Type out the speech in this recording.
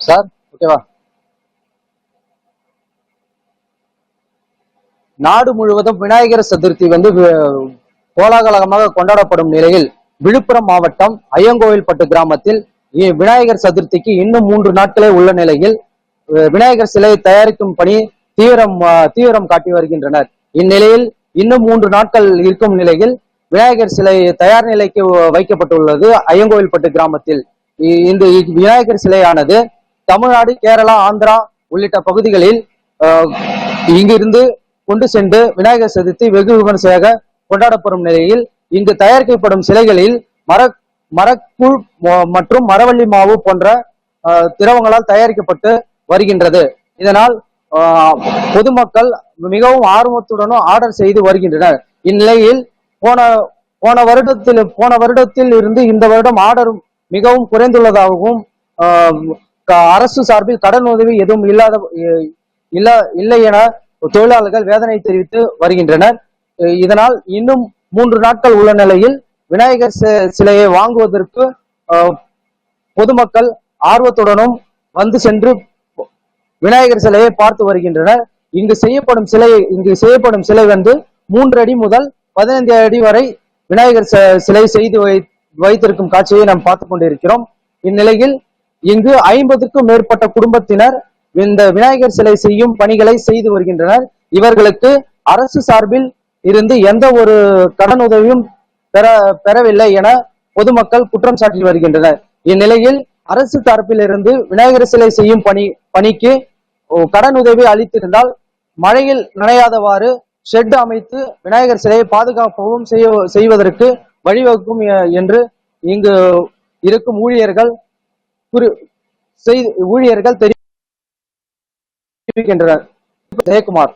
Sir ஓகேவா? நாடு முழுவதும் விநாயகர் சதுர்த்தி கோலாகலமாக கொண்டாடப்படும் நிலையில் விழுப்புரம் மாவட்டம் ஐயங்கோவில்பட்டு கிராமத்தில் விநாயகர் சதுர்த்திக்கு இன்னும் 3 நாட்களே உள்ள நிலையில் விநாயகர் சிலை தயாரிக்கும் பணி தீவிரம் காட்டி வருகின்றனர். இந்நிலையில் இன்னும் 3 நாட்கள் இருக்கும் நிலையில் விநாயகர் சிலை தயார் நிலைக்கு வைக்கப்பட்டுள்ளது. ஐயங்கோவில்பட்டு கிராமத்தில் இந்த விநாயகர் சிலையானது தமிழ்நாடு, கேரளா, ஆந்திரா உள்ளிட்ட பகுதிகளில் இங்கிருந்து கொண்டு சென்று விநாயகர் சதுர்த்தி வெகு விமர்சையாக கொண்டாடப்படும் நிலையில் இங்கு தயாரிக்கப்படும் சிலைகளில் மரக்கூழ் மற்றும் மரவள்ளி மாவு போன்ற திரவங்களால் தயாரிக்கப்பட்டு வருகின்றது. இதனால் பொதுமக்கள் மிகவும் ஆர்வத்துடனும் ஆர்டர் செய்து வருகின்றனர். இந்நிலையில் போன வருடத்தில் இருந்து இந்த வருடம் ஆர்டர் மிகவும் குறைந்துள்ளதாகவும் அரசு சார்பில் கடன் உதவி எதுவும் இல்லை என தொழிலாளர்கள் வேதனை தெரிவித்து வருகின்றனர். இதனால் இன்னும் 3 நாட்கள் உள்ள நிலையில் விநாயகர் சிலையை வாங்குவதற்கு பொதுமக்கள் ஆர்வத்துடனும் வந்து சென்று விநாயகர் சிலையை பார்த்து வருகின்றனர். இங்கு செய்யப்படும் சிலை 3 அடி முதல் 15 அடி வரை விநாயகர் சிலை செய்து வைத்திருக்கும் காட்சியை நாம் பார்த்துக் கொண்டிருக்கிறோம். இந்நிலையில் இங்கு 50க்கும் மேற்பட்ட குடும்பத்தினர் இந்த விநாயகர் சிலை செய்யும் பணிகளை செய்து வருகின்றனர். இவர்களுக்கு அரசு சார்பில் இருந்து எந்த ஒரு கடன் உதவியும் பெறவில்லை என பொதுமக்கள் குற்றம் சாட்டி வருகின்றனர். இந்நிலையில் அரசு தரப்பில் இருந்து விநாயகர் சிலை செய்யும் பணிக்கு கடன் உதவி அளித்திருந்தால் மழையில் நனையாதவாறு ஷெட் அமைத்து விநாயகர் சிலையை பாதுகாப்பாகவும் செய்வதற்கு வழிவகுக்கும் என்று இங்கு இருக்கும் ஊழியர்கள் தெரிவிக்கின்றனர். ஜெயக்குமார்.